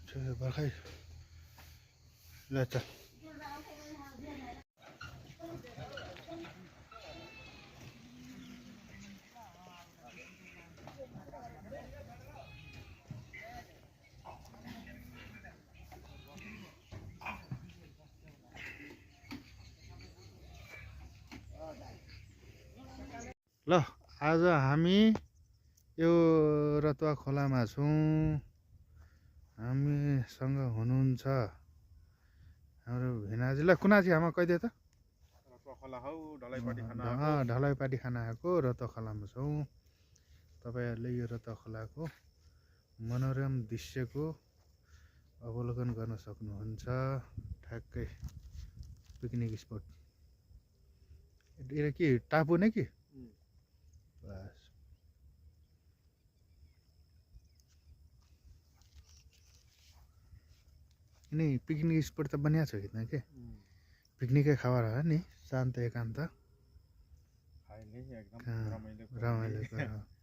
भर्खै ल त ल आज हामी यो रतुवा खोलामा छौँ। हामीसँग हुनुहुन्छ हाम्रो भिनाजी। ल कुनाजी आमा कहिदे त ढलाइपाटी खाना आएको रतुवा खोलामा छौँ। तपाईँहरूले यो रतुवा खोलाको मनोरम दृश्यको अवलोकन गर्न सक्नुहुन्छ। ठ्याक्कै पिकनिक स्पट यो के टापु नै कि बस नि पिकनिक स्पट त बनिया छ कि के पिकनिकै खबर हो नि शान्त एकान्त रमाइलो